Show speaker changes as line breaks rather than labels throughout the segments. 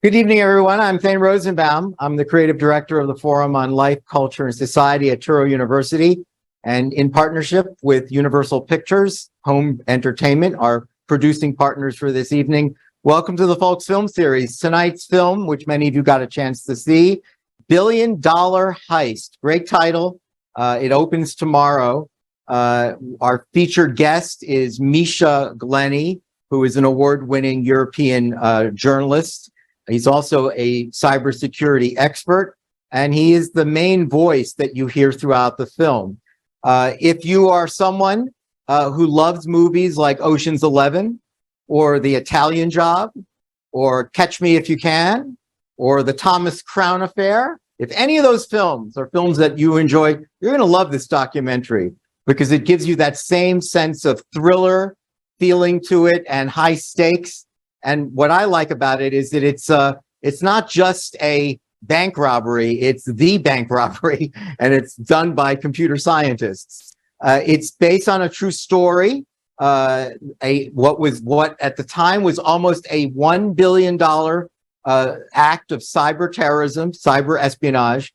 Good evening, everyone. I'm Thane Rosenbaum. I'm the creative director of the Forum on Life, Culture, and Society at Touro University. And in partnership with Universal Pictures, Home Entertainment, our producing partners for this evening, welcome to the FOLCS film series. Tonight's film, which many of you got a chance to see, Billion Dollar Heist. Great title. It opens tomorrow. Our featured guest is Misha Glenny, who is an award-winning European journalist. He's also a cybersecurity expert, and he is the main voice that you hear throughout the film. If you are someone who loves movies like Ocean's 11, or The Italian Job, or Catch Me If You Can, or The Thomas Crown Affair, if any of those films are films that you enjoy, you're going to love this documentary because it gives you that same sense of thriller feeling to it and high stakes. And what I like about it is that it's not just a bank robbery, it's the bank robbery, and it's done by computer scientists. It's based on a true story, what at the time was almost a $1 billion act of cyber terrorism, cyber espionage,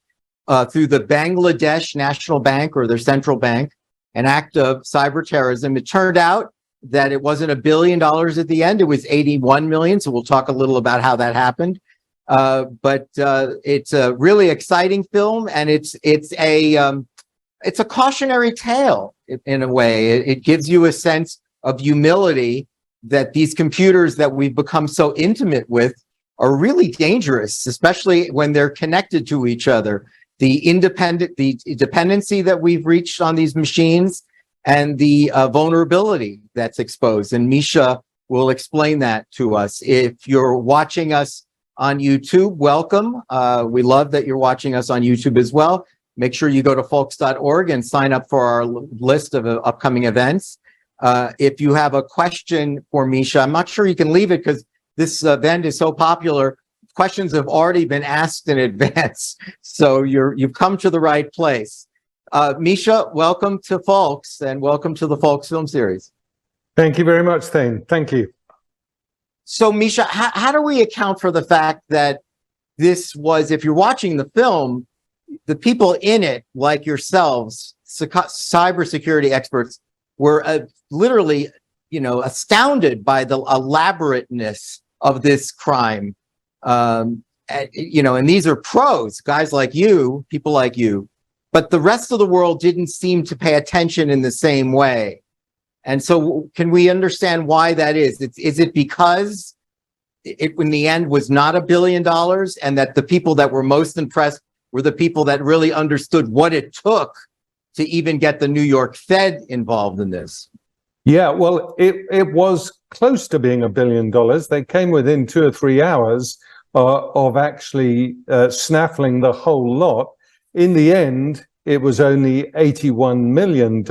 through the Bangladesh National Bank, or their central bank, an act of cyber terrorism. It turned out that it wasn't $1 billion at the end, it was 81 million. So we'll talk a little about how that happened. But it's a really exciting film, and it's a cautionary tale in a way. It gives you a sense of humility that these computers that we've become so intimate with are really dangerous, especially when they're connected to each other. The dependency that we've reached on these machines, and the vulnerability that's exposed. And Misha will explain that to us. If you're watching us on YouTube, welcome. We love that you're watching us on YouTube as well. Make sure you go to folks.org and sign up for our list of upcoming events. If you have a question for Misha, I'm not sure you can leave it because this event is so popular. Questions have already been asked in advance. So you've come to the right place. Misha, welcome to FOLCS, and welcome to the FOLCS film series.
Thank you very much, Thane. Thank you.
So, Misha, how do we account for the fact that this was, if you're watching the film, the people in it, like yourselves, cybersecurity experts, were literally, astounded by the elaborateness of this crime. And these are pros, guys like you, people like you. But the rest of the world didn't seem to pay attention in the same way. And so can we understand why that is? Is it because it, in the end, was not $1 billion, and that the people that were most impressed were the people that really understood what it took to even get the New York Fed involved in this?
Yeah, well, it was close to being $1 billion. They came within 2 or 3 hours of actually snaffling the whole lot. In the end, it was only $81 million,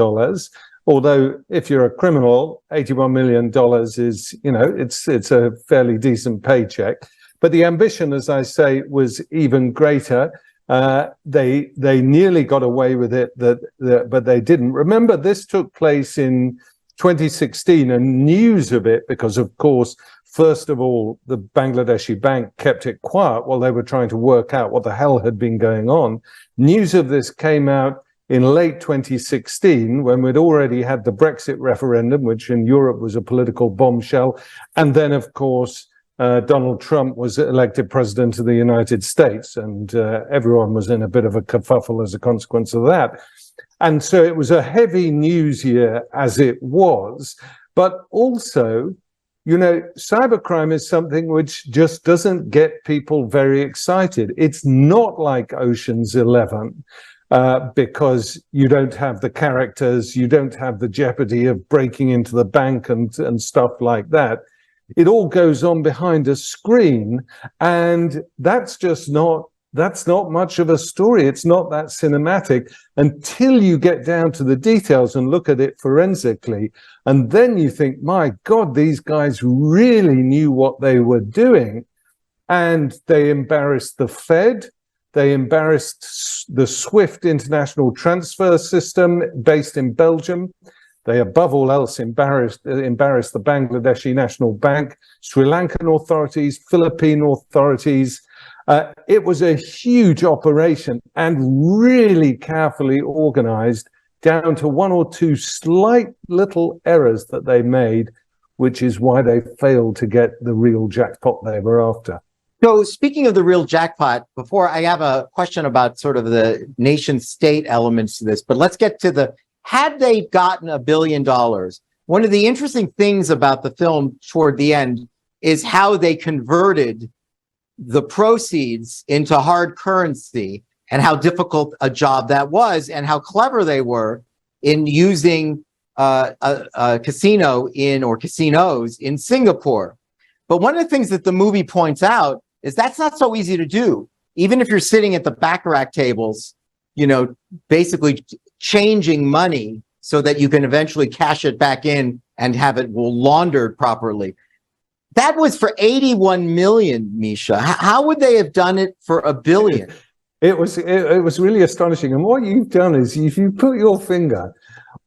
although if you're a criminal, $81 million is, it's a fairly decent paycheck. But the ambition, as I say, was even greater. They nearly got away with it, but they didn't. Remember, this took place in 2016, and news of it, because of course, first of all, the Bangladeshi bank kept it quiet while they were trying to work out what the hell had been going on. News of this came out in late 2016, when we'd already had the Brexit referendum, which in Europe was a political bombshell. And then, of course, Donald Trump was elected president of the United States, and everyone was in a bit of a kerfuffle as a consequence of that. And so it was a heavy news year as it was, but also, cybercrime is something which just doesn't get people very excited. It's not like Ocean's 11 because you don't have the characters, you don't have the jeopardy of breaking into the bank and stuff like that. It all goes on behind a screen, and that's not much of a story. It's not that cinematic until you get down to the details and look at it forensically. And then you think, my God, these guys really knew what they were doing. And they embarrassed the Fed. They embarrassed the SWIFT international transfer system based in Belgium. They, above all else, embarrassed the Bangladeshi National Bank, Sri Lankan authorities, Philippine authorities. It was a huge operation and really carefully organized, down to one or two slight little errors that they made, which is why they failed to get the real jackpot they were after.
So speaking of the real jackpot, before I have a question about sort of the nation state elements to this, but let's get to had they gotten $1 billion, one of the interesting things about the film toward the end is how they converted the proceeds into hard currency and how difficult a job that was and how clever they were in using a casino or casinos in Singapore. But one of the things that the movie points out is that's not so easy to do. Even if you're sitting at the baccarat tables, basically changing money so that you can eventually cash it back in and have it laundered properly. That was for 81 million, Misha. How would they have done it for $1 billion?
It was really astonishing. And what you've done is if you put your finger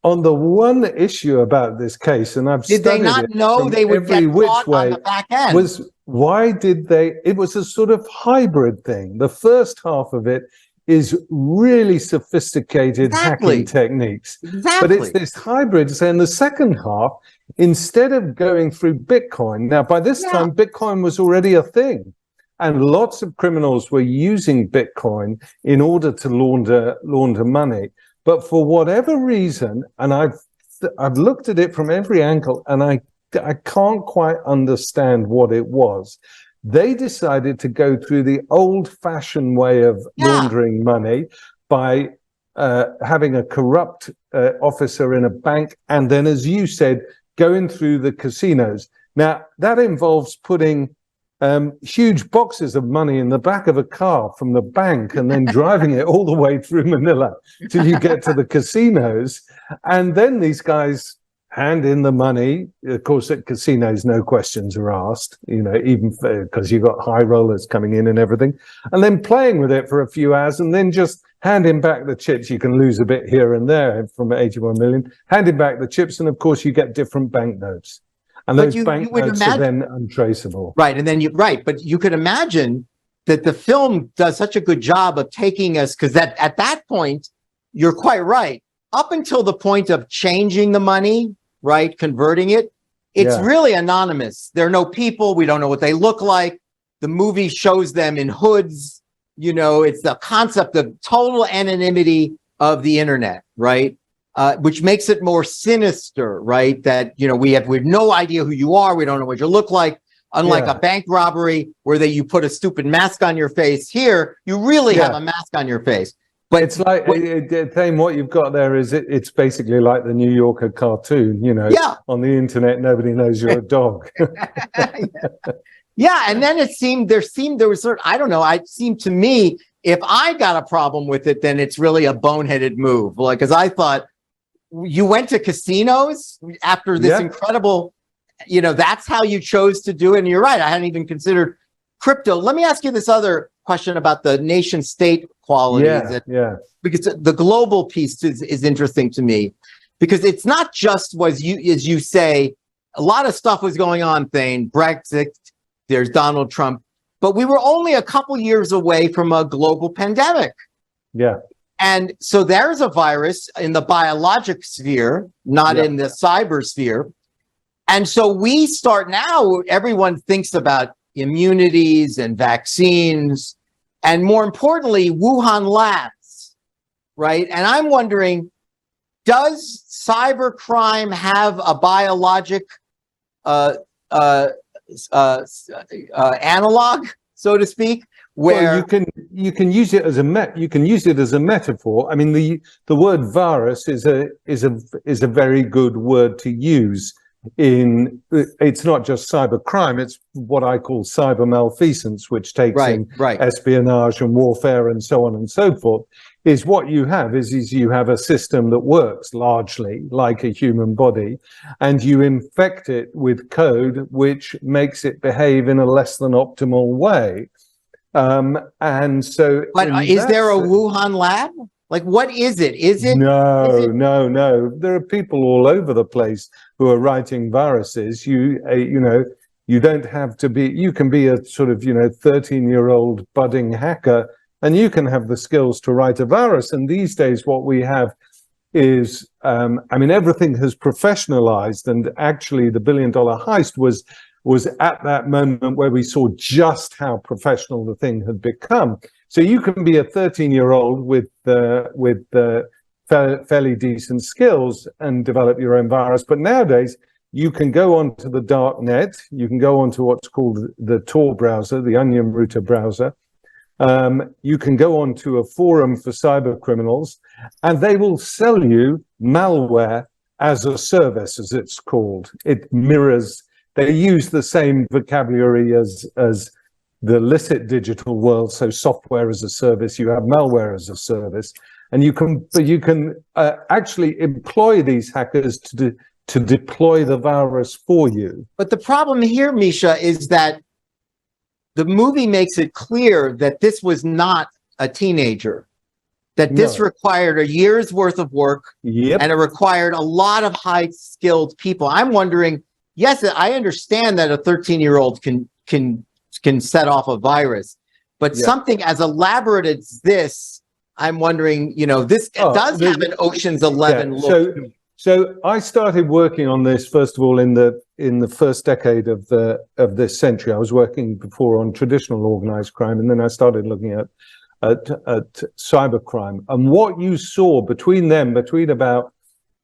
on the one issue about this case, and I've
did they not know they would get caught on the back end?
Was why did they? It was a sort of hybrid thing. The first half of it is really sophisticated hacking techniques, but it's this hybrid. So in the second half, instead of going through Bitcoin, now by this time Bitcoin was already a thing. And lots of criminals were using Bitcoin in order to launder money. But for whatever reason, and I've looked at it from every angle, and I can't quite understand what it was. They decided to go through the old-fashioned way of laundering money by having a corrupt officer in a bank, and then, as you said, going through the casinos. Now, that involves putting huge boxes of money in the back of a car from the bank and then driving it all the way through Manila till you get to the casinos. And then these guys hand in the money. Of course, at casinos, no questions are asked, even because you've got high rollers coming in and everything, and then playing with it for a few hours and then just handing back the chips. You can lose a bit here and there from 81 million, handing back the chips. And of course, you get different banknotes. And those banknotes are then untraceable.
Right. And then but you could imagine that the film does such a good job of taking us, because at that point, you're quite right. Up until the point of changing the money, right, converting it, it's really anonymous. There are no people. We don't know what they look like. The movie shows them in hoods. It's the concept of total anonymity of the internet, right? Which makes it more sinister, right? That, we have no idea who you are. We don't know what you look like. Unlike a bank robbery where you put a stupid mask on your face. Here, you really have a mask on your face. But
it's like what you've got there is it's basically like the New Yorker cartoon, on the internet, nobody knows you're a dog.
And then there was sort of, I don't know, it seemed to me, if I got a problem with it, then it's really a boneheaded move. Because I thought, you went to casinos after this incredible, that's how you chose to do it. And you're right, I hadn't even considered crypto. Let me ask you this other question about the nation state qualities. Because the global piece is interesting to me, because it's not just as you say, a lot of stuff was going on, Thane, Brexit, there's Donald Trump, but we were only a couple years away from a global pandemic. And so there's a virus in the biologic sphere, not in the cyber sphere. And so we start now, everyone thinks about immunities and vaccines, and more importantly, Wuhan labs, right? And I'm wondering, does cybercrime have a biologic analog, so to speak? Where
you can use it as a metaphor. I mean, the word virus is a very good word to use. It's not just cyber crime, it's what I call cyber malfeasance, which takes in espionage and warfare and so on and so forth. Is what you have is you have a system that works largely like a human body, and you infect it with code which makes it behave in a less than optimal way. And so,
but is there a Wuhan lab? Like, what is it?
No. There are people all over the place who are writing viruses. You don't have to be, you can be a sort of, 13-year-old budding hacker, and you can have the skills to write a virus. And these days, what we have is, everything has professionalized, and actually the Billion Dollar Heist was at that moment where we saw just how professional the thing had become. So you can be a 13-year-old with fairly decent skills and develop your own virus. But nowadays, you can go onto the dark net. You can go onto what's called the Tor browser, the Onion Router browser. You can go onto a forum for cyber criminals, and they will sell you malware as a service, as it's called. It mirrors. They use the same vocabulary as the illicit digital world. So software as a service, you have malware as a service, and you can actually employ these hackers to deploy the virus for you.
But the problem here, Misha, is that the movie makes it clear that this was not a teenager, that this required a year's worth of work, and it required a lot of high-skilled people. I'm wondering, yes, I understand that a 13-year-old can set off a virus, but something as elaborate as this, I'm wondering, this does have an Ocean's 11 look.
So I started working on this, first of all, in the first decade of this century. I was working before on traditional organized crime, and then I started looking at cybercrime. And what you saw between about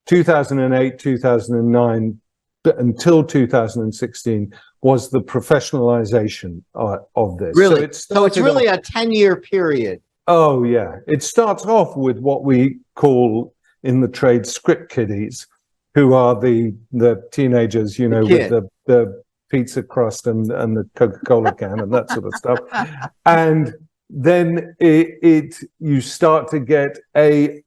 2008, 2009, until 2016, was the professionalization of this.
Really? So it's really a 10-year period.
Oh, yeah. It starts off with what we call in the trade script kiddies, who are the teenagers, with the pizza crust and the Coca-Cola can and that sort of stuff. And then you start to get a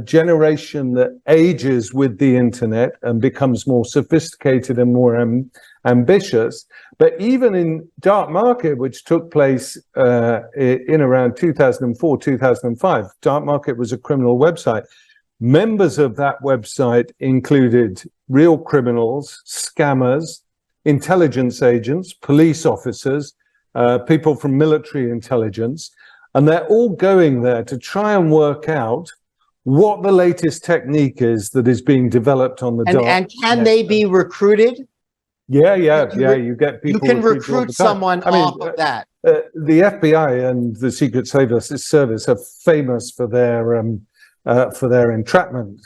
generation that ages with the internet and becomes more sophisticated and more ambitious. But even in dark market, which took place in around 2004, 2005, dark market was a criminal website. Members of that website included real criminals, scammers, intelligence agents, police officers, people from military intelligence, and they're all going there to try and work out what the latest technique is that is being developed on the dark net.
And can they be recruited?
Yeah. You get people.
You can recruit someone off of that.
The FBI and the Secret Service are famous for their entrapment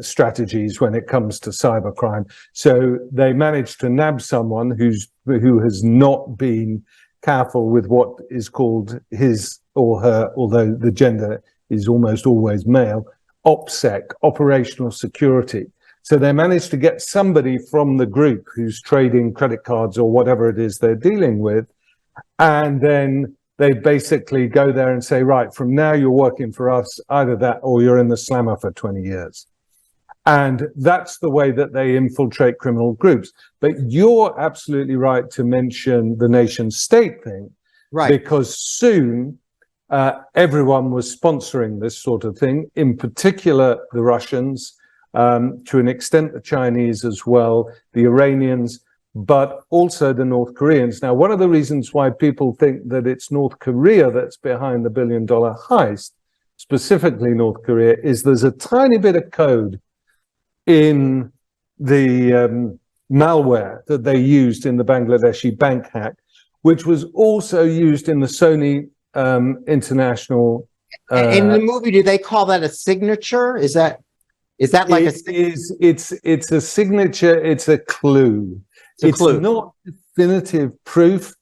strategies when it comes to cybercrime. So they managed to nab someone who has not been careful with what is called his or her, although the gender is almost always male, OPSEC, operational security. So they managed to get somebody from the group who's trading credit cards or whatever it is they're dealing with, and then they basically go there and say, right, from now you're working for us, either that or you're in the slammer for 20 years. And that's the way that they infiltrate criminal groups. But you're absolutely right to mention the nation state thing,
right?
Because soon everyone was sponsoring this sort of thing, in particular the Russians, to an extent the Chinese as well, the Iranians, but also the North Koreans. Now, one of the reasons why people think that it's North Korea that's behind the $1 billion heist, specifically North Korea, is there's a tiny bit of code in the malware that they used in the Bangladeshi bank hack, which was also used in the Sony International.
In the movie, do they call that a signature? Is that like
it's a signature? It's a clue. It's not definitive proof,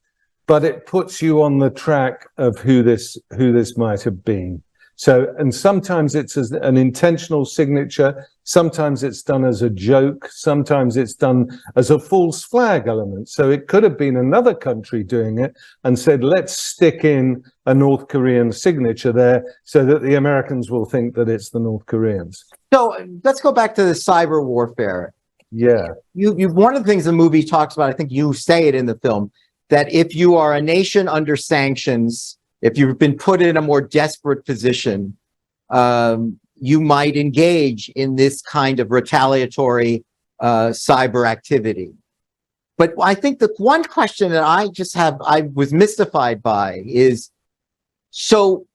but it puts you on the track of who this might have been. So, and sometimes it's an intentional signature. Sometimes it's done as a joke. Sometimes it's done as a false flag element. So it could have been another country doing it and said, let's stick in a North Korean signature there so that the Americans will think that it's the North Koreans.
So let's go back to the cyber warfare.
Yeah.
You one of the things the movie talks about, I think you say it in the film, that if you are a nation under sanctions, if you've been put in a more desperate position, you might engage in this kind of retaliatory cyber activity. But I think the one question that I was mystified by is, so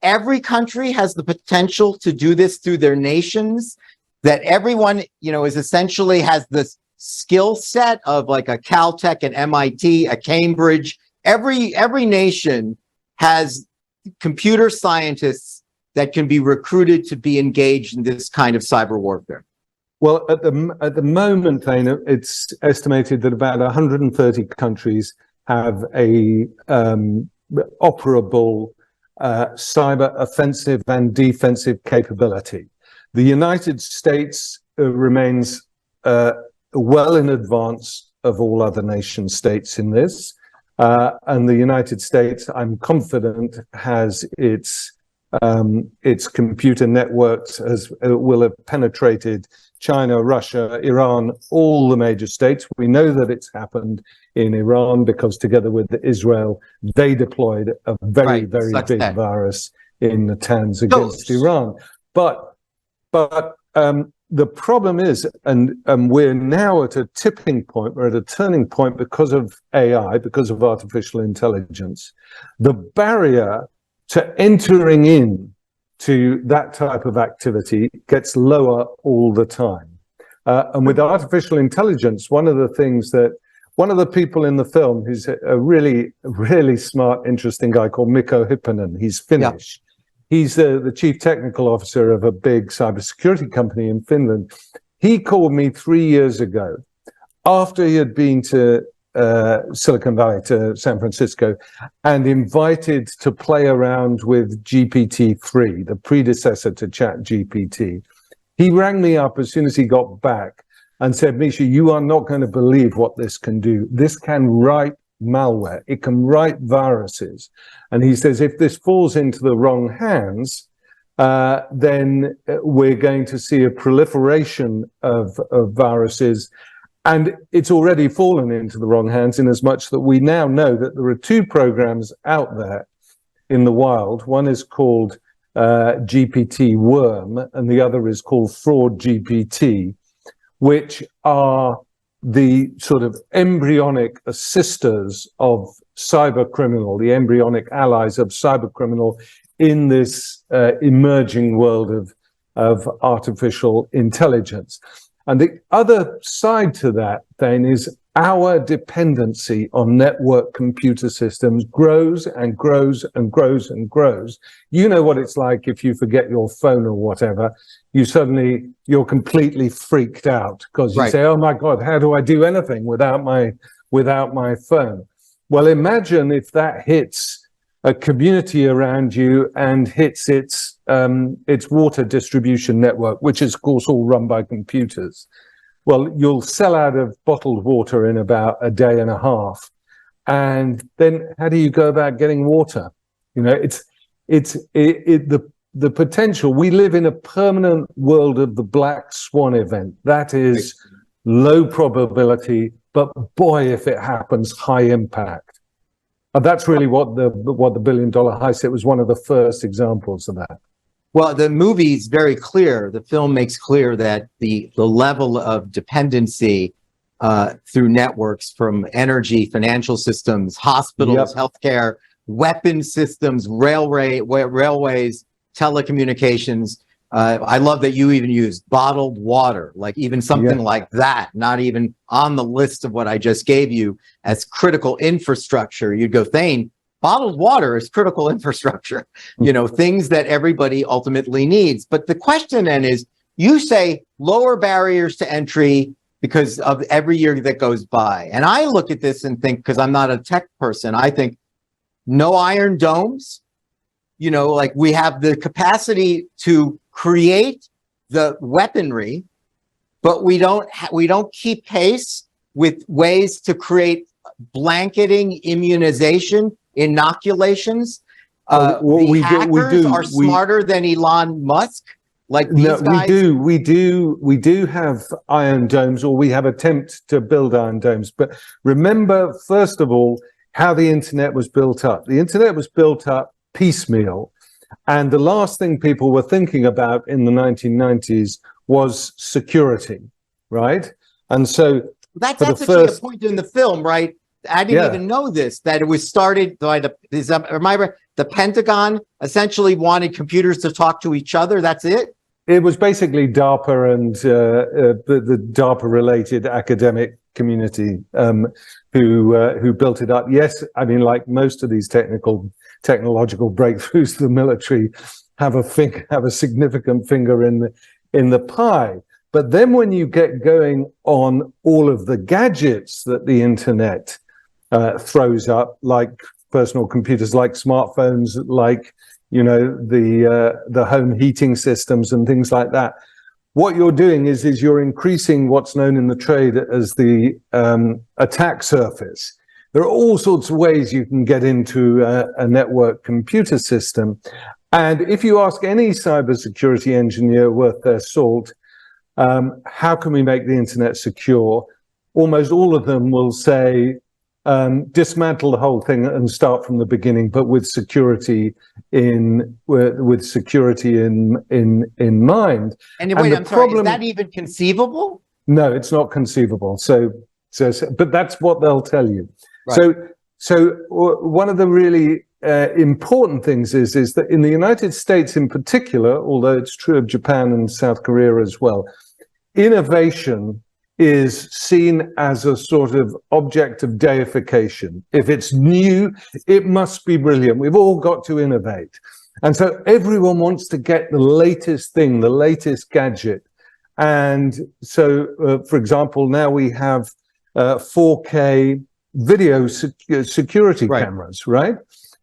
every country has the potential to do this through their nations, that everyone, is essentially has this skill set of like a Caltech, an MIT, a Cambridge. Every nation has computer scientists that can be recruited to be engaged in this kind of cyber warfare.
Well, at the moment, Thane, it's estimated that about 130 countries have a operable cyber offensive and defensive capability. The United States remains well in advance of all other nation states in this. And the United States, I'm confident, has its computer networks will have penetrated China, Russia, Iran, all the major states. We know that it's happened in Iran because together with Israel, they deployed a very big virus in the Natanz against Iran. But the problem is, and we're now at a tipping point, we're at a turning point because of AI, because of artificial intelligence. The barrier to entering in to that type of activity gets lower all the time. And with artificial intelligence, one of the people in the film, who's a really, really smart, interesting guy called Mikko Hyppönen, he's Finnish. Yeah. He's the chief technical officer of a big cybersecurity company in Finland. He called me 3 years ago after he had been to Silicon Valley, to San Francisco, and invited to play around with GPT-3, the predecessor to ChatGPT. He rang me up as soon as he got back and said, Misha, you are not going to believe what this can do. This can write malware. It can write viruses. And he says, if this falls into the wrong hands, then we're going to see a proliferation of viruses. And it's already fallen into the wrong hands, in as much that we now know that there are two programs out there in the wild. One is called GPT Worm, and the other is called Fraud GPT, which are the sort of embryonic assisters of cybercriminal, the embryonic allies of cybercriminal in this emerging world of artificial intelligence. And the other side to that, then, is our dependency on network computer systems grows and grows and grows and grows. You know what it's like if you forget your phone or whatever, you're completely freaked out because you say, oh my God, how do I do anything without my phone? Well, imagine if that hits a community around you and hits its water distribution network, which is of course all run by computers. Well, you'll sell out of bottled water in about a day and a half. And then how do you go about getting water? The potential. We live in a permanent world of the black swan event. That is low probability, but boy, if it happens, high impact. And that's really what the $1 billion heist. It was one of the first examples of that.
Well, the movie is very clear. The film makes clear that the level of dependency through networks from energy, financial systems, hospitals, healthcare, weapon systems, railways, telecommunications. I love that you even used bottled water, like even something like that, not even on the list of what I just gave you as critical infrastructure. You'd go, Thane, bottled water is critical infrastructure, things that everybody ultimately needs. But the question then is, you say lower barriers to entry because of every year that goes by. And I look at this and think, because I'm not a tech person, I think no iron domes, like we have the capacity to create the weaponry, but we don't keep pace with ways to create blanketing immunization, inoculations. The hackers are smarter than Elon Musk. Like these guys.
We do have iron domes, or we have attempts to build iron domes. But remember, first of all, how the internet was built up. The internet was built up piecemeal. And the last thing people were thinking about in the 1990s was security, right? And so
That's
for the
actually a
first,
point in the film, right? I didn't
yeah,
even know this, that it was started by the Pentagon essentially wanted computers to talk to each other. That's it?
it was basically DARPA and the DARPA-related academic community who built it up. Yes, I mean, like most of these technological breakthroughs, the military have a significant finger in the pie. But then when you get going on all of the gadgets that the internet throws up, like personal computers, like smartphones, like the home heating systems and things like that, what you're doing is you're increasing what's known in the trade as the attack surface. There are all sorts of ways you can get into a network computer system. And if you ask any cybersecurity engineer worth their salt, how can we make the internet secure? Almost all of them will say, dismantle the whole thing and start from the beginning, but with security in mind.
And wait, I'm sorry, is that even conceivable?
No, it's not conceivable. But that's what they'll tell you.
Right.
So one of the really important things is that in the United States in particular, although it's true of Japan and South Korea as well, innovation is seen as a sort of object of deification. If it's new, it must be brilliant. We've all got to innovate. And so everyone wants to get the latest thing, the latest gadget. And so, for example, now we have 4K video security cameras, right?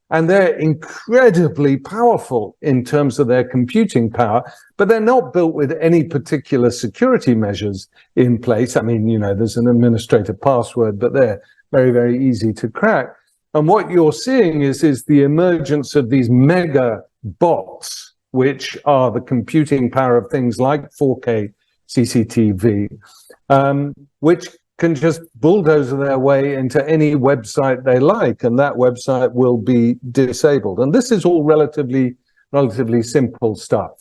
And they're incredibly powerful in terms of their computing power, but they're not built with any particular security measures in place. I mean, there's an administrator password, but they're very, very easy to crack. And what you're seeing is the emergence of these mega bots, which are the computing power of things like 4K CCTV, which can just bulldoze their way into any website they like, and that website will be disabled. And this is all relatively simple stuff.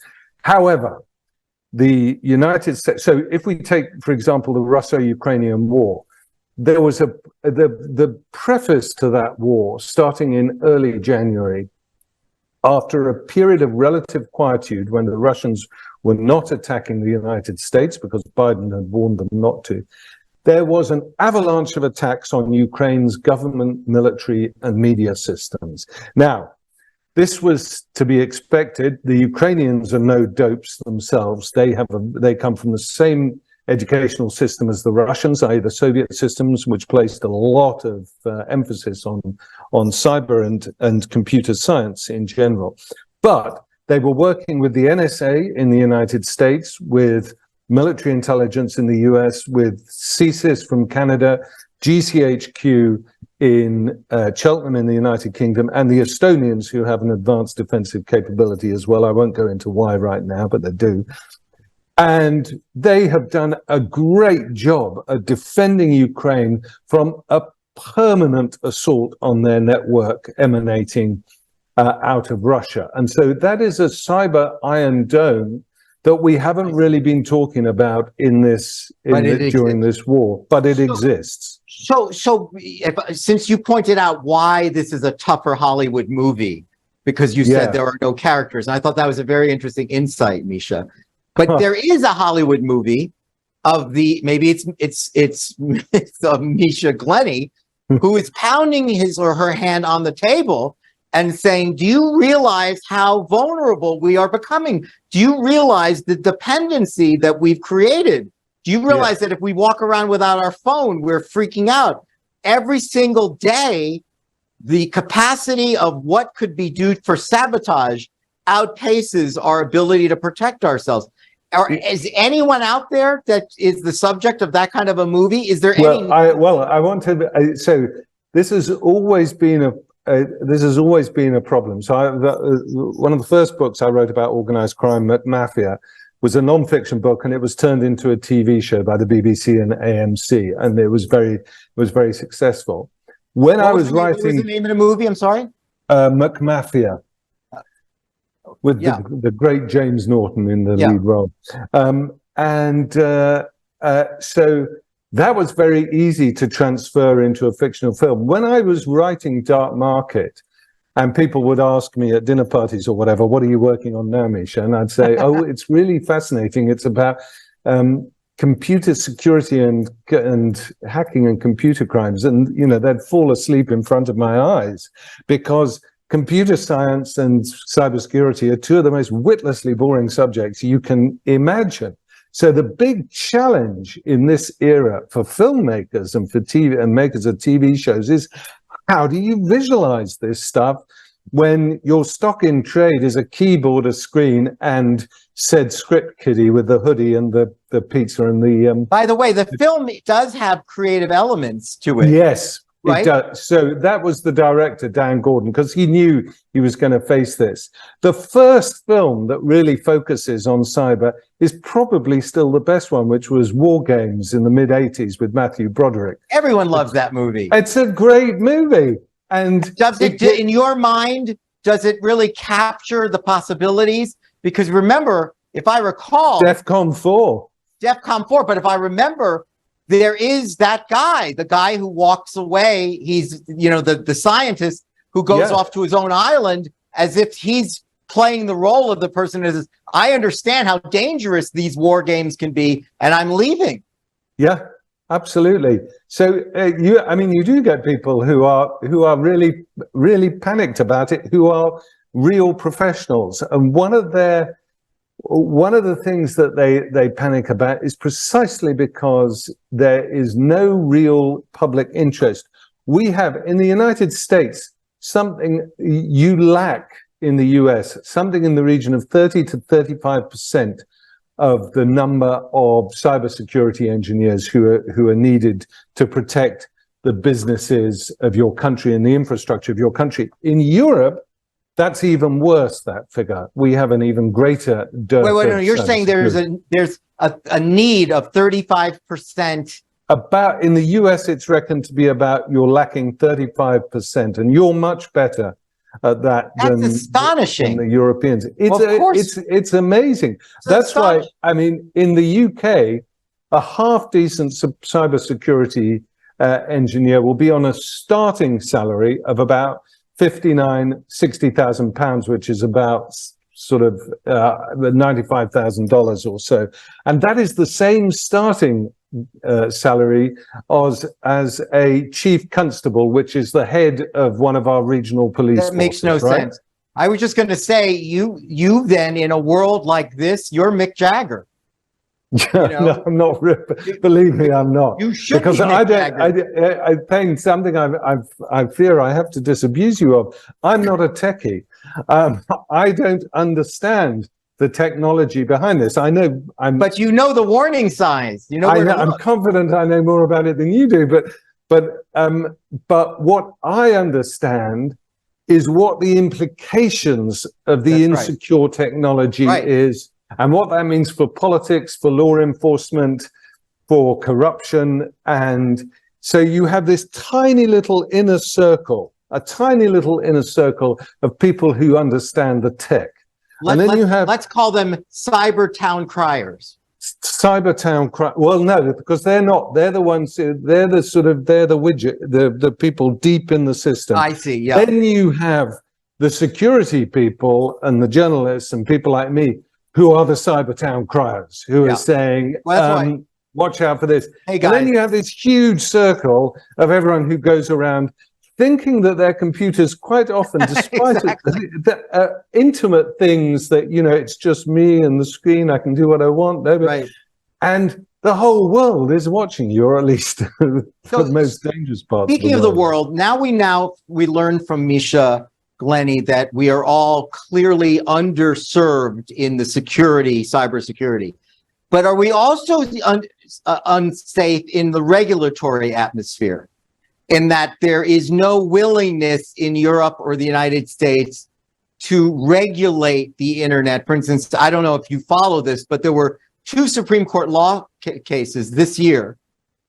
However, the United States, so if we take, for example, the Russo-Ukrainian war, there was the preface to that war starting in early January, after a period of relative quietude when the Russians were not attacking the United States because Biden had warned them not to. There was an avalanche of attacks on Ukraine's government, military, and media systems. Now, this was to be expected. The Ukrainians are no dopes themselves. They come from the same educational system as the Russians, i.e. the Soviet systems, which placed a lot of emphasis on cyber and computer science in general. But they were working with the NSA in the United States, with military intelligence in the US, with CSIS from Canada, GCHQ in Cheltenham in the United Kingdom, and the Estonians, who have an advanced defensive capability as well. I won't go into why right now, but they do. And they have done a great job of defending Ukraine from a permanent assault on their network emanating out of Russia. And so that is a cyber iron dome that we haven't really been talking about during this war, but it exists.
So since you pointed out why this is a tougher Hollywood movie, because you said there are no characters, and I thought that was a very interesting insight, Misha. But there is a Hollywood movie of it's Misha Glenny, who is pounding his or her hand on the table and saying, do you realize how vulnerable we are becoming? Do you realize the dependency that we've created? Do you realize that if we walk around without our phone, we're freaking out? Every single day, the capacity of what could be due for sabotage outpaces our ability to protect ourselves. Is anyone out there that is the subject of that kind of a movie? Is there any?
I want to. So this has always been a problem. So one of the first books I wrote about organized crime, Mafia, was a non-fiction book, and it was turned into a TV show by the BBC and AMC, and it was very successful. When I was writing,
what was the name of the movie? I'm sorry.
McMafia. with the great James Norton in the lead role. So that was very easy to transfer into a fictional film. When I was writing Dark Market, and people would ask me at dinner parties or whatever, what are you working on now, Misha? And I'd say, oh, it's really fascinating. It's about computer security and hacking and computer crimes. And, you know, they'd fall asleep in front of my eyes, because computer science and cybersecurity are two of the most witlessly boring subjects you can imagine. So the big challenge in this era for filmmakers and for TV and makers of TV shows is, how do you visualize this stuff when your stock in trade is a keyboard, a screen, and said script kiddie with the hoodie and the pizza and the...
By the way, the film does have creative elements to it.
Yes,
right?
It does. So that was the director, Dan Gordon, because he knew he was going to face this. The first film that really focuses on cyber is probably still the best one, which was War Games in the mid-'80s with Matthew Broderick.
Everyone loves that movie.
It's a great movie. And
does it, in your mind, does it really capture the possibilities? Because remember, if I recall...
DEFCON 4.
DEFCON 4, but if I remember, there is that guy, the guy who walks away. He's, you know, the scientist who goes off to his own island as if he's playing the role of the person who says, I understand how dangerous these war games can be, and I'm leaving.
Yeah, absolutely. So you do get people who are really, really panicked about it, who are real professionals. And one of the things that they panic about is precisely because there is no real public interest. We have in the United States something you lack in the US, something in the region of 30 to 35% of the number of cybersecurity engineers who are needed to protect the businesses of your country and the infrastructure of your country. In Europe, that's even worse, that figure. We have an even greater dearth.
Wait, no, you're saying there's a need of 35%.
About in the US, it's reckoned to be about you're lacking 35%, and you're much better at that.
That's astonishing.
Than the Europeans. It's amazing.
That's
why, I mean, in the UK, a half decent cybersecurity engineer will be on a starting salary of about £60,000, which is about sort of $95,000 or so. And that is the same starting salary as a chief constable, which is the head of one of our regional police forces.
That makes no sense. I was just going to say, you then, in a world like this, you're Mick Jagger.
You know? No, I'm not. Believe me, I'm not.
You should,
because I think something I fear I have to disabuse you of. I'm not a techie. I don't understand the technology behind this. I know
but you know the warning signs. You know,
I'm confident I know more about it than you do. But what I understand is what the implications of the insecure technology is. And what that means for politics, for law enforcement, for corruption. And so you have this tiny little inner circle, a tiny little inner circle of people who understand the tech.
Let's call them cyber town criers.
Cyber town criers. Well, no, because they're not. They're the ones, they're the widget, the people deep in the system.
I see, yeah.
Then you have the security people and the journalists and people like me, who are the cyber town criers, who are saying, watch out for this.
Hey, guys.
And then you have this huge circle of everyone who goes around thinking that their computers quite often, despite the intimate things that, you know, it's just me and the screen, I can do what I want. And the whole world is watching you, or at least the most dangerous part.
Speaking of the world, we learned from Misha Glenny that we are all clearly underserved in the cybersecurity. But are we also unsafe in the regulatory atmosphere, in that there is no willingness in Europe or the United States to regulate the internet? For instance, I don't know if you follow this, but there were 2 Supreme Court law cases this year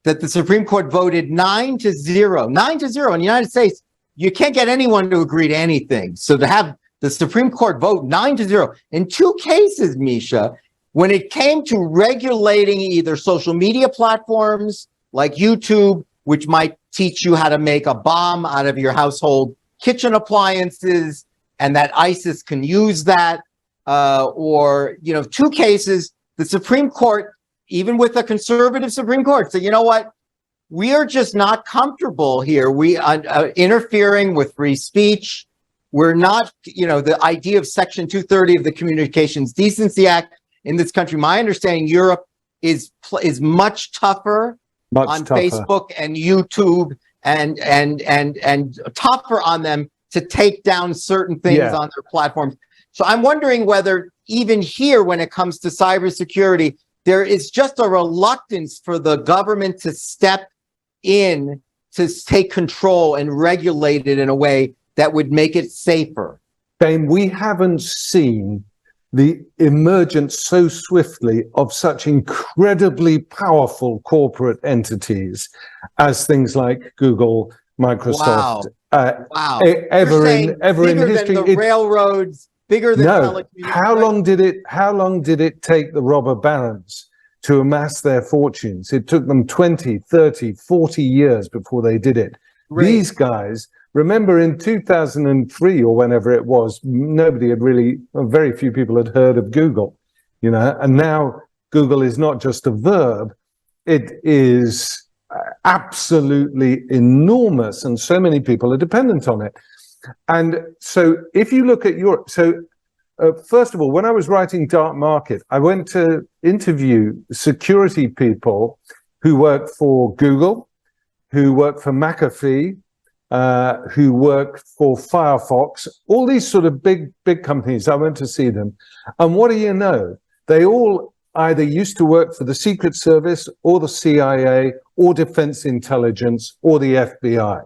that the Supreme Court voted 9-0 in the United States. You can't get anyone to agree to anything. So to have the Supreme Court vote 9-0 in two cases, Misha, when it came to regulating either social media platforms like YouTube, which might teach you how to make a bomb out of your household kitchen appliances, and that ISIS can use that, or, you know, two cases, the Supreme Court, even with a conservative Supreme Court, said, you know what, we are just not comfortable here. We are interfering with free speech. We're not, you know, the idea of Section 230 of the Communications Decency Act in this country. My understanding, Europe is much tougher on Facebook and YouTube, and tougher on them to take down certain things on their platforms. So I'm wondering whether even here, when it comes to cybersecurity, there is just a reluctance for the government to step in to take control and regulate it in a way that would make it safer.
Dane, we haven't seen the emergence so swiftly of such incredibly powerful corporate entities as things like Google, Microsoft, ever in history.
Than the railroads, bigger than telecommunications.
How long did it take the robber barons to amass their fortunes? It took them 20, 30, 40 years before they did it. Right. These guys, remember in 2003 or whenever it was, nobody had really, very few people had heard of Google, you know, and now Google is not just a verb, it is absolutely enormous, and so many people are dependent on it. And so if you look at Europe, first of all, when I was writing Dark Market, I went to interview security people who work for Google, who work for McAfee, who work for Firefox, all these sort of big companies. I went to see them. And what do you know? They all either used to work for the Secret Service or the CIA or Defense Intelligence or the FBI.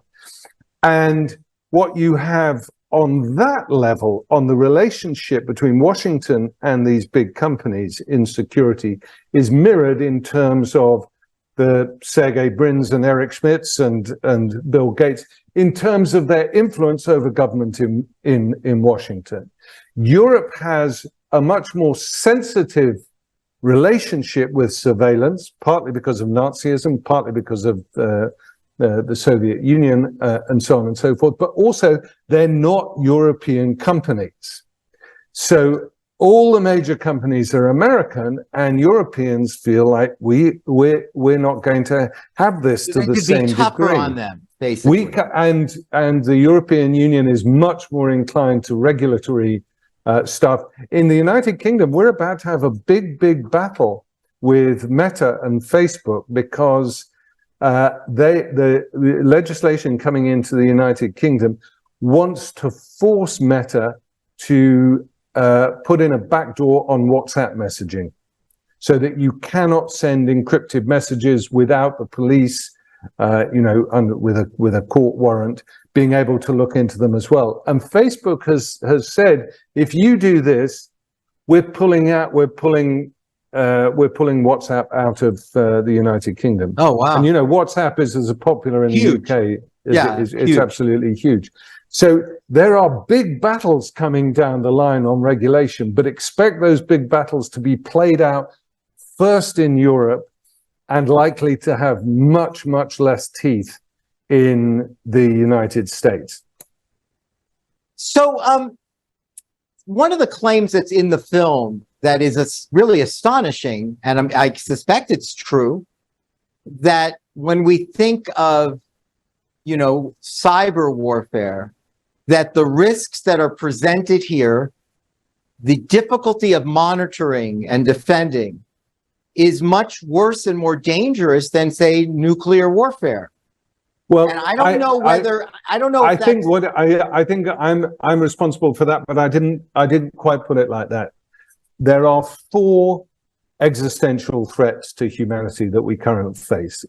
And what you have on that level, on the relationship between Washington and these big companies in security, is mirrored in terms of the Sergey Brins and Eric Schmitz and Bill Gates, in terms of their influence over government in Washington. Europe has a much more sensitive relationship with surveillance, partly because of Nazism, partly because of the Soviet Union, and so on and so forth, but also they're not European companies. So all the major companies are American, and Europeans feel like we're not going to have this to the same degree.
On them, basically.
And the European Union is much more inclined to regulatory stuff. In the United Kingdom, we're about to have a big battle with Meta and Facebook because the legislation coming into the United Kingdom wants to force Meta to put in a backdoor on WhatsApp messaging so that you cannot send encrypted messages without the police, with a court warrant, being able to look into them as well. And Facebook has said, if you do this, we're pulling WhatsApp out of the United Kingdom.
Oh, wow.
And, you know, WhatsApp is as popular in the UK. It's absolutely huge. So there are big battles coming down the line on regulation, but expect those big battles to be played out first in Europe and likely to have much really teeth in the United States.
So one of the claims that's in the film that is really astonishing, and I suspect it's true, that when we think of, cyber warfare, that the risks that are presented here, the difficulty of monitoring and defending, is much worse and more dangerous than, say, nuclear warfare.
Well,
and I don't know whether
I think I'm responsible for that, but I didn't quite put it like that. There are 4 existential threats to humanity that we currently face.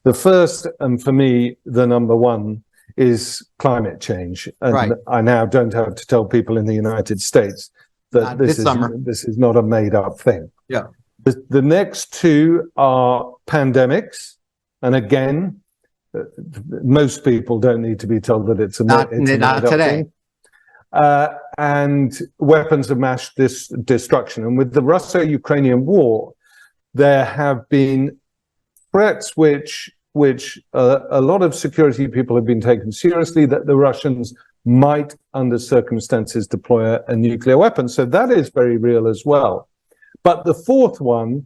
The first, and for me, the number one, is climate change. And I now don't have to tell people in the United States that this is not a made-up thing.
Yeah.
The next 2 are pandemics, and again, most people don't need to be told that it's a
not
made-up
today
thing. and weapons of mass destruction. And with the Russo-Ukrainian war, there have been threats which a lot of security people have been taken seriously, that the Russians might, under circumstances, deploy a nuclear weapon. So that is very real as well. But the fourth one,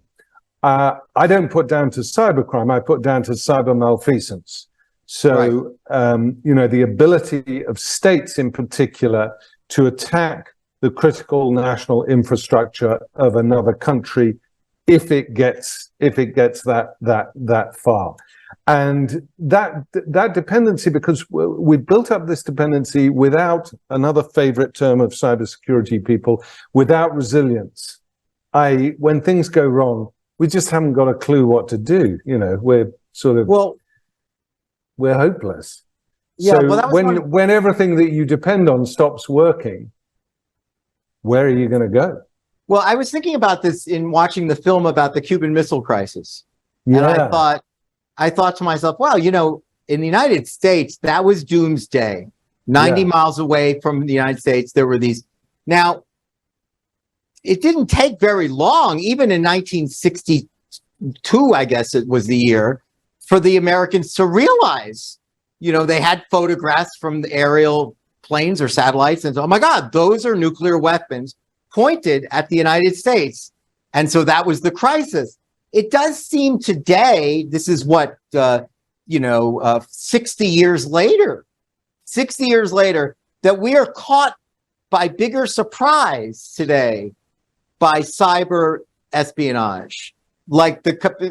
I don't put down to cybercrime, I put down to cyber malfeasance. So, the ability of states in particular to attack the critical national infrastructure of another country if it gets that far. And that dependency, because we built up this dependency without, another favorite term of cybersecurity people, without resilience. When things go wrong, we just haven't got a clue what to do. We're sort of, we're hopeless.
Yeah,
so when everything that you depend on stops working, where are you going to go?
Well, I was thinking about this in watching the film about the Cuban Missile Crisis.
Yeah.
And I thought to myself, well, in the United States, that was doomsday. 90 miles away from the United States, there were these. Now, it didn't take very long, even in 1962, I guess it was the year, for the Americans to realize, they had photographs from the aerial planes or satellites, and so, oh my God, those are nuclear weapons pointed at the United States. And so that was the crisis. It does seem today, this is what, 60 years later, that we are caught by bigger surprise today by cyber espionage. Like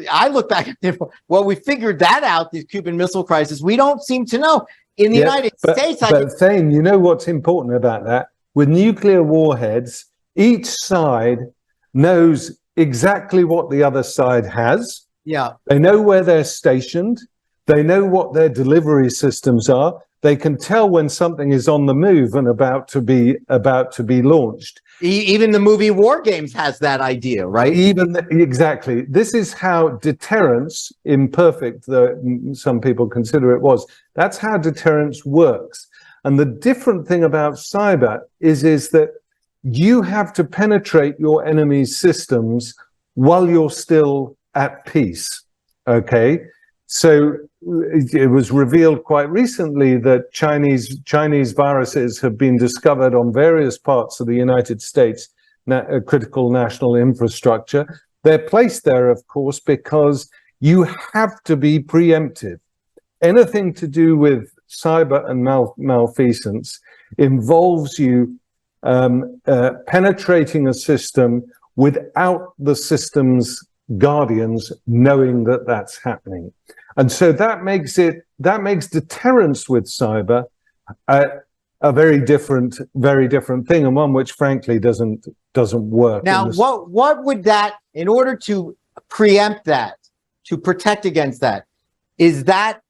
I look back at we figured that out, the Cuban Missile Crisis. We don't seem to know. In the United States.
But Thane, what's important about that? With nuclear warheads, each side knows exactly what the other side has.
Yeah.
They know where they're stationed. They know what their delivery systems are. They can tell when something is on the move and about to be launched.
Even the movie War Games has that idea, right?
Exactly. This is how deterrence, imperfect though some people consider it was, that's how deterrence works. And the different thing about cyber is that you have to penetrate your enemy's systems while you're still at peace. Okay. So it was revealed quite recently that Chinese viruses have been discovered on various parts of the United States critical national infrastructure. They're placed there, of course, because you have to be preemptive. Anything to do with cyber and malfeasance involves you penetrating a system without the system's guardians knowing that that's happening. And so that makes deterrence with cyber a very different thing, and one which frankly doesn't work.
Now, what would that, in order to preempt that, to protect against that, is that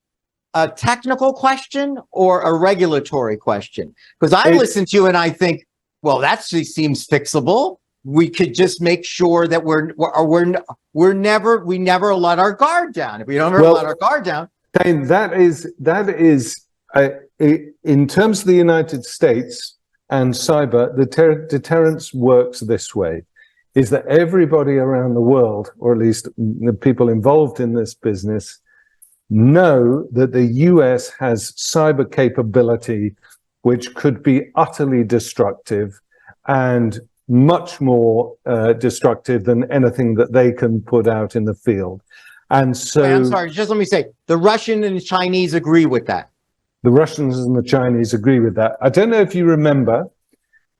a technical question or a regulatory question? Because I listen to you and I think, well, that actually seems fixable. We could just make sure that we never let our guard down. If we don't ever let our guard down,
Dane, that is in terms of the United States and cyber, the deterrence works this way: is that everybody around the world, or at least the people involved in this business, know that the US has cyber capability which could be utterly destructive and much more destructive than anything that they can put out in the field. And so...
Wait, I'm sorry, just let me say, the Russian and the Chinese agree with that.
The Russians and the Chinese agree with that. I don't know if you remember,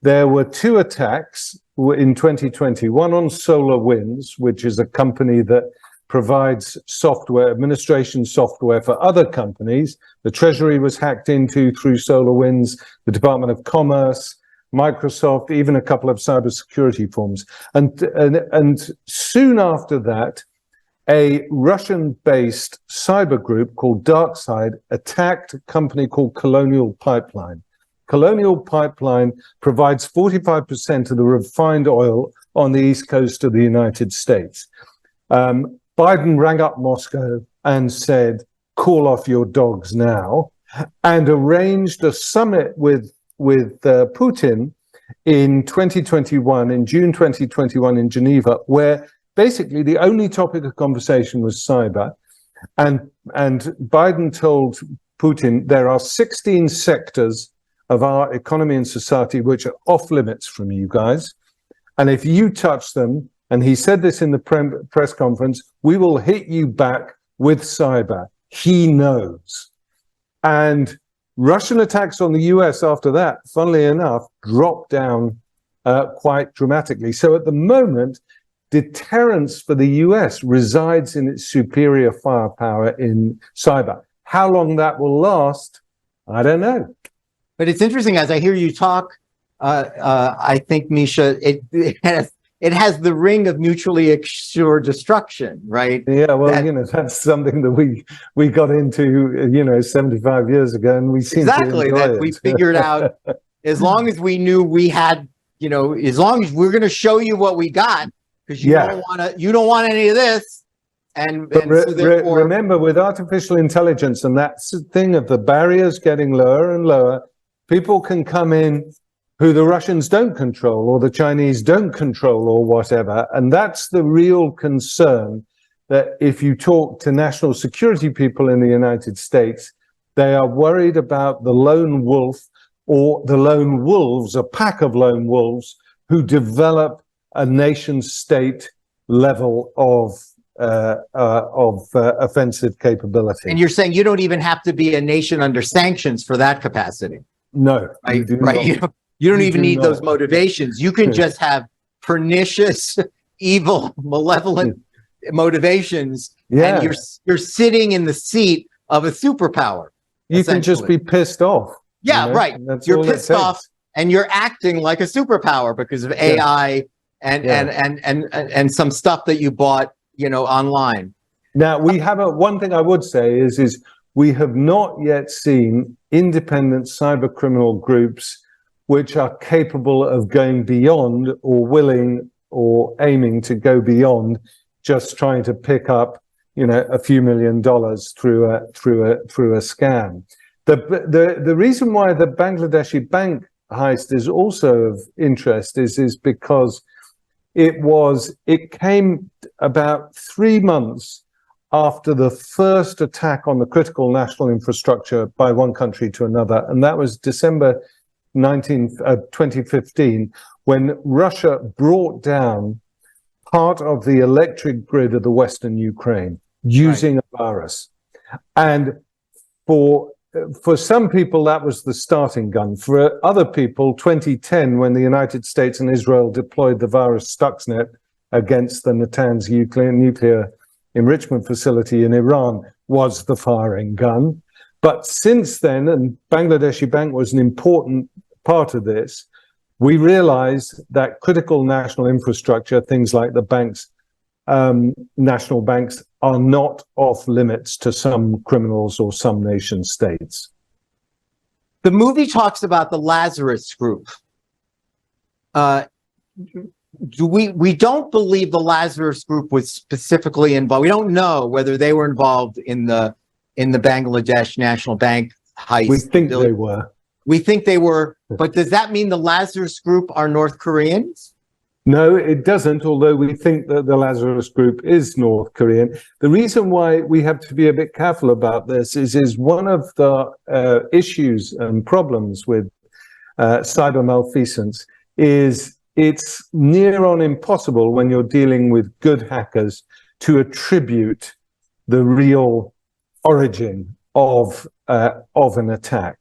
there were two attacks in 2020, one on SolarWinds, which is a company that provides software, administration software for other companies. The Treasury was hacked into through SolarWinds, the Department of Commerce, Microsoft, even a couple of cybersecurity firms. And soon after that, a Russian-based cyber group called DarkSide attacked a company called Colonial Pipeline. Colonial Pipeline provides 45% of the refined oil on the east coast of the United States. Biden rang up Moscow and said, call off your dogs now, and arranged a summit with Putin in 2021, in June 2021 in Geneva, where basically the only topic of conversation was cyber. And Biden told Putin, there are 16 sectors of our economy and society which are off limits from you guys. And if you touch them, and he said this in the press conference, we will hit you back with cyber. He knows. And Russian attacks on the US after that, funnily enough, dropped down quite dramatically. So at the moment, deterrence for the US resides in its superior firepower in cyber. How long that will last, I don't know.
But it's interesting, as I hear you talk, I think, Misha, it has the ring of mutually assured destruction, right?
Yeah, well, that's something that we got into, 75 years ago, and we seem to enjoy it.
We figured out, as long as we knew we had, as long as we're going to show you what we got, because you don't want any of this. So therefore,
remember, with artificial intelligence and that thing of the barriers getting lower and lower, people can come in who the Russians don't control or the Chinese don't control or whatever. And that's the real concern, that if you talk to national security people in the United States, they are worried about the lone wolf or the lone wolves, a pack of lone wolves who develop a nation state level of offensive capability.
And you're saying you don't even have to be a nation under sanctions for that capacity.
No,
right. You don't even need those motivations. You can just have pernicious, evil, malevolent motivations, and you're sitting in the seat of a superpower.
You can just be pissed off.
Yeah, right. You're pissed off, and you're acting like a superpower because of AI and some stuff that you bought, online.
Now we haven't. One thing I would say is we have not yet seen independent cyber criminal groups which are capable of going beyond or willing or aiming to go beyond just trying to pick up, a few $1 million through a scam. The reason why the Bangladeshi bank heist is also of interest is because it came about 3 months after the first attack on the critical national infrastructure by one country to another, and that was December 2015, when Russia brought down part of the electric grid of the Western Ukraine using a virus. And for some people, that was the starting gun. For other people, 2010, when the United States and Israel deployed the virus Stuxnet against the Natanz nuclear enrichment facility in Iran, was the firing gun. But since then, and Bangladeshi Bank was an important part of this, we realized that critical national infrastructure, things like the banks, national banks, are not off limits to some criminals or some nation states.
The movie talks about the Lazarus Group. We don't believe the Lazarus Group was specifically involved. We don't know whether they were involved in the Bangladesh National Bank heist.
We think they were.
We think they were, but does that mean the Lazarus Group are North Koreans?
No, it doesn't, although we think that the Lazarus Group is North Korean. The reason why we have to be a bit careful about this is one of the issues and problems with cyber malfeasance is it's near on impossible when you're dealing with good hackers to attribute the real origin of an attack.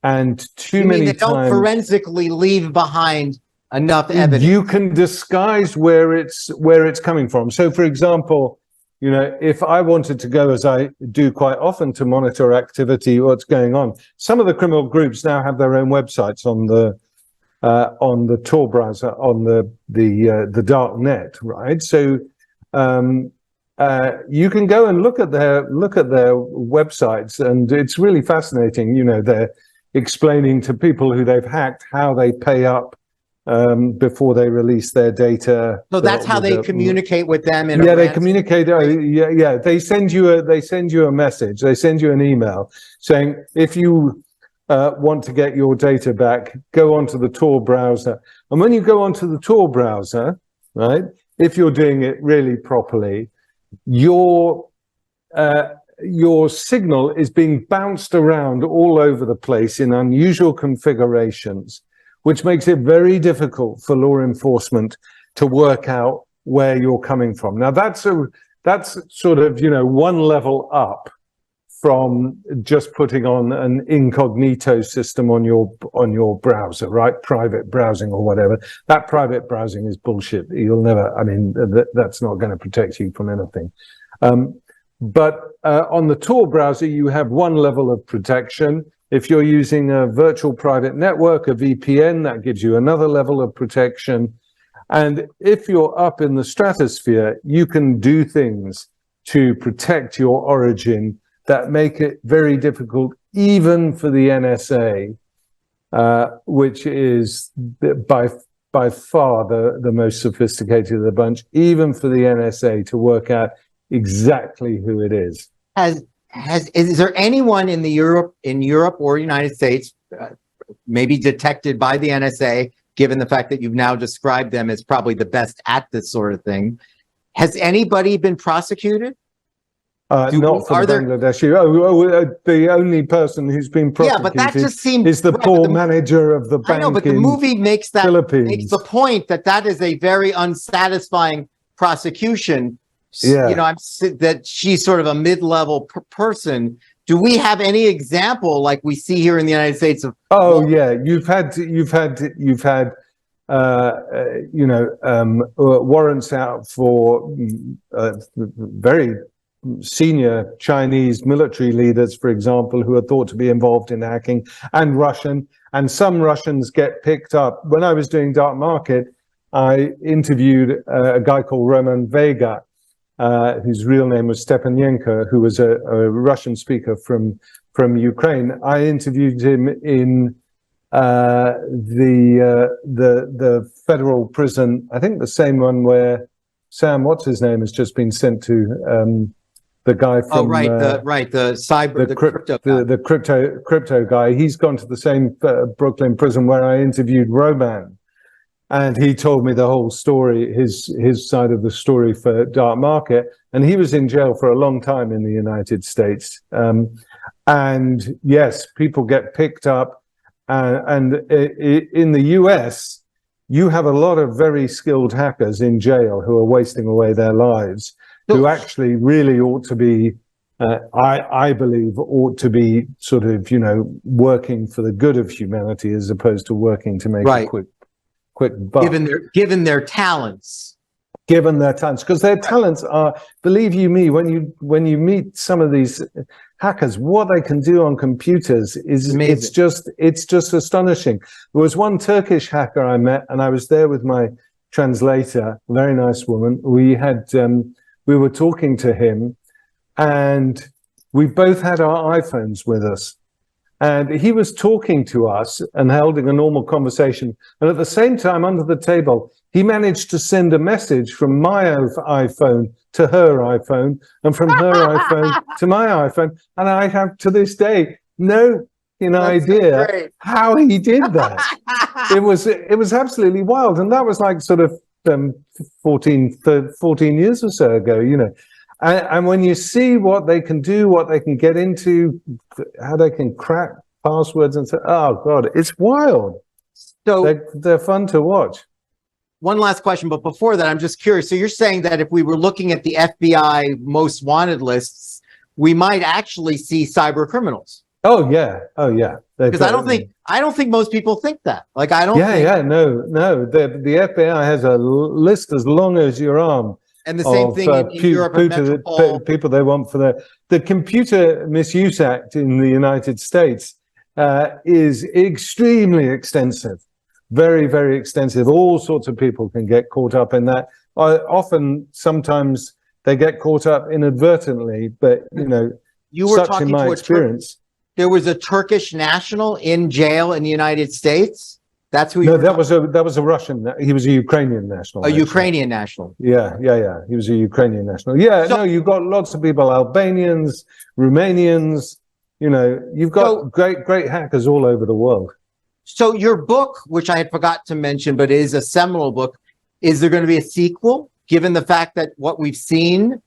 And too many times,
don't forensically leave behind enough evidence.
You can disguise where it's coming from. So, for example, if I wanted to go, as I do quite often, to monitor activity, what's going on, some of the criminal groups now have their own websites on the Tor browser, on the dark net, right? So you can go and look at their websites, and it's really fascinating. They're explaining to people who they've hacked how they pay up before they release their data.
So that's how they communicate with them.
They communicate. They send you a message. They send you an email saying, if you want to get your data back, go onto the Tor browser. And when you go onto the Tor browser, right, if you're doing it really properly, your signal is being bounced around all over the place in unusual configurations, which makes it very difficult for law enforcement to work out where you're coming from. Now, that's sort of, one level up from just putting on an incognito system on your browser, right? Private browsing or whatever. That private browsing is bullshit. You'll never, that's not going to protect you from anything. But on the Tor browser, you have one level of protection. If you're using a virtual private network, a VPN, that gives you another level of protection. And if you're up in the stratosphere, you can do things to protect your origin that make it very difficult, even for the NSA, which is by far the most sophisticated of the bunch, even for the NSA to work out exactly who it is.
Is there anyone in Europe or United States, maybe detected by the NSA, given the fact that you've now described them as probably the best at this sort of thing? Has anybody been prosecuted?
Not for Bangladesh. The only person who's been prosecuted
but that just seems,
is the poor manager of the bank.
I know, but the movie makes the point that is a very unsatisfying prosecution.
Yeah.
That she's sort of a mid-level person. Do we have any example like we see here in the United States of?
You've had warrants out for very senior Chinese military leaders, for example, who are thought to be involved in hacking, and Russian, and some Russians get picked up. When I was doing Dark Market, I interviewed a guy called Roman Vega, whose real name was Stepanenko, who was a Russian speaker from Ukraine. I interviewed him in the federal prison, I think the same one where Sam, what's his name, has just been sent to. The guy from the crypto guy. He's gone to the same Brooklyn prison where I interviewed Roman, and he told me the whole story, his side of the story for Dark Market, and he was in jail for a long time in the United States. And yes, people get picked up, and in the US, you have a lot of very skilled hackers in jail who are wasting away their lives. Who actually really ought to be, I believe, ought to be sort of, working for the good of humanity as opposed to working to make a quick buck.
Given their talents.
Given their talents, because their talents are, believe you me, when you meet some of these hackers, what they can do on computers is amazing. It's just astonishing. There was one Turkish hacker I met, and I was there with my translator, very nice woman. We were talking to him, and we both had our iPhones with us. And he was talking to us and holding a normal conversation. And at the same time, under the table, he managed to send a message from my iPhone to her iPhone, and from her iPhone to my iPhone. And I have, to this day, no idea how he did that. It was absolutely wild. And that was like sort of 14 years or so ago, and when you see what they can do, what they can get into, how they can crack passwords and say, oh God, it's wild. So they're fun to watch.
One last question, but before that, I'm just curious. So you're saying that if we were looking at the FBI most wanted lists, we might actually see cyber criminals?
Oh yeah.
Because I don't think most people think that. No.
The FBI has a list as long as your arm.
And the same thing in Europe and
people they want for the Computer Misuse Act in the United States is extremely extensive, very, very extensive. All sorts of people can get caught up in that. Sometimes they get caught up inadvertently, but
you were
such
talking
in my experience.
There was a Turkish national in jail in the United States. That's who.
No, that was a Russian. He was a Ukrainian national.
Ukrainian national.
Yeah. He was a Ukrainian national. Yeah. So, you've got lots of people: Albanians, Romanians, You've got great hackers all over the world.
So your book, which I had forgot to mention, but is a seminal book, is there going to be a sequel? Given the fact that what we've seen,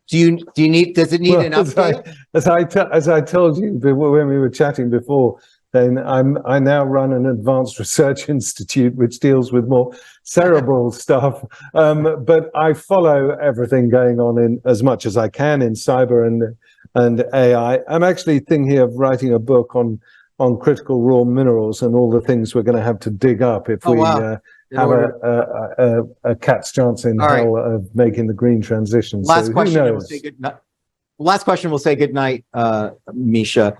does it need an update?
As I told you when we were chatting before, then I now run an advanced research institute which deals with more cerebral stuff. But I follow everything going on in as much as I can in cyber and AI. I'm actually thinking of writing a book on critical raw minerals and all the things we're going to have to dig up if we have a cat's chance in hell of making the green transition.
Last question, we'll say good night. Last question, we'll say good night, Misha.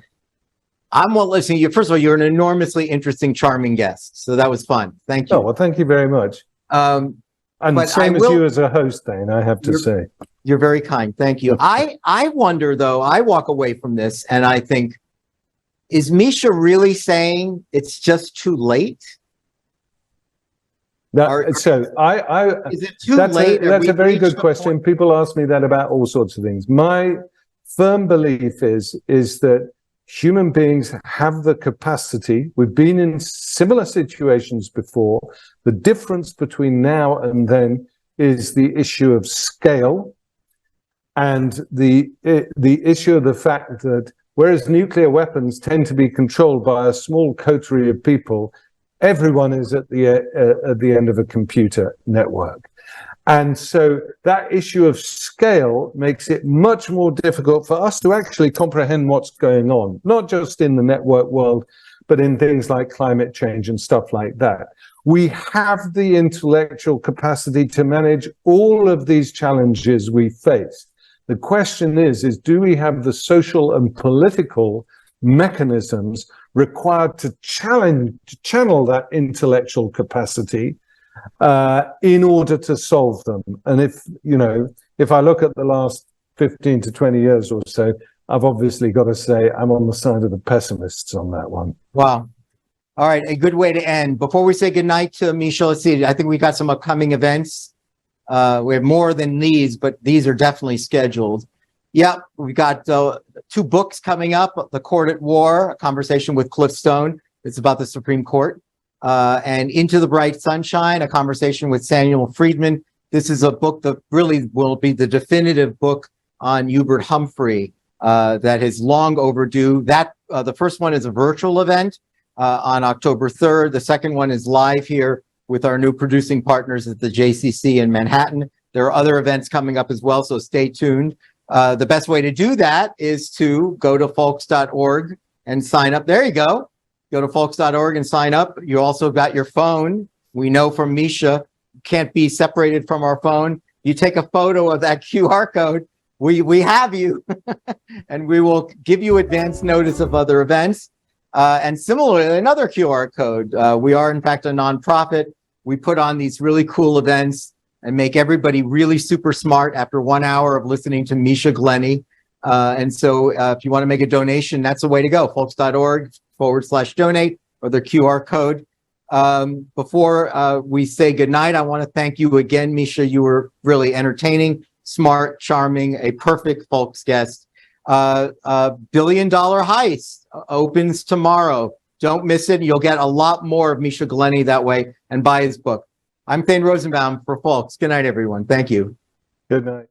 Listen, first of all, you're an enormously interesting, charming guest. So that was fun. Thank you.
Oh, well, thank you very much. And same as you as a host, Dane, I have to say.
You're very kind. Thank you. I wonder, though, I walk away from this and I think, is Misha really saying it's just too late?
Is
it too late?
That's a very good question. People ask me that about all sorts of things. My firm belief is that human beings have the capacity. We've been in similar situations before. The difference between now and then is the issue of scale and the issue of the fact that whereas nuclear weapons tend to be controlled by a small coterie of people, everyone is at the end of a computer network. And so that issue of scale makes it much more difficult for us to actually comprehend what's going on, not just in the network world, but in things like climate change and stuff like that. We have the intellectual capacity to manage all of these challenges we face. The question is do we have the social and political mechanisms required to channel that intellectual capacity in order to solve them? And if I look at the last 15 to 20 years or so, I've obviously got to say I'm on the side of the pessimists on that one.
Wow. All right, a good way to end. Before we say goodnight to Misha, let's see, I think we got some upcoming events. We have more than these, but these are definitely scheduled. Yep, we've got 2 books coming up. The Court at War, a conversation with Cliff Stone. It's about the Supreme Court. And Into the Bright Sunshine, a conversation with Samuel Friedman. This is a book that really will be the definitive book on Hubert Humphrey that is long overdue. The first one is a virtual event on October 3rd. The second one is live here with our new producing partners at the JCC in Manhattan. There are other events coming up as well, so stay tuned. The best way to do that is to go to folks.org and sign up. There you go. Go to folks.org and sign up. You also got your phone. We know from Misha, can't be separated from our phone. You take a photo of that QR code. We have you, and we will give you advance notice of other events. And similarly, another QR code. We are, in fact, a nonprofit. We put on these really cool events and make everybody really super smart after 1 hour of listening to Misha Glenny. And so if you want to make a donation, that's the way to go. Folks.org/donate or the QR code. Before we say goodnight, I want to thank you again, Misha. You were really entertaining, smart, charming, a perfect Folks guest. Billion Dollar Heist opens tomorrow. Don't miss it. You'll get a lot more of Misha Glenny that way, and buy his book. I'm Thane Rosenbaum for Folks. Good night, everyone. Thank you.
Good night.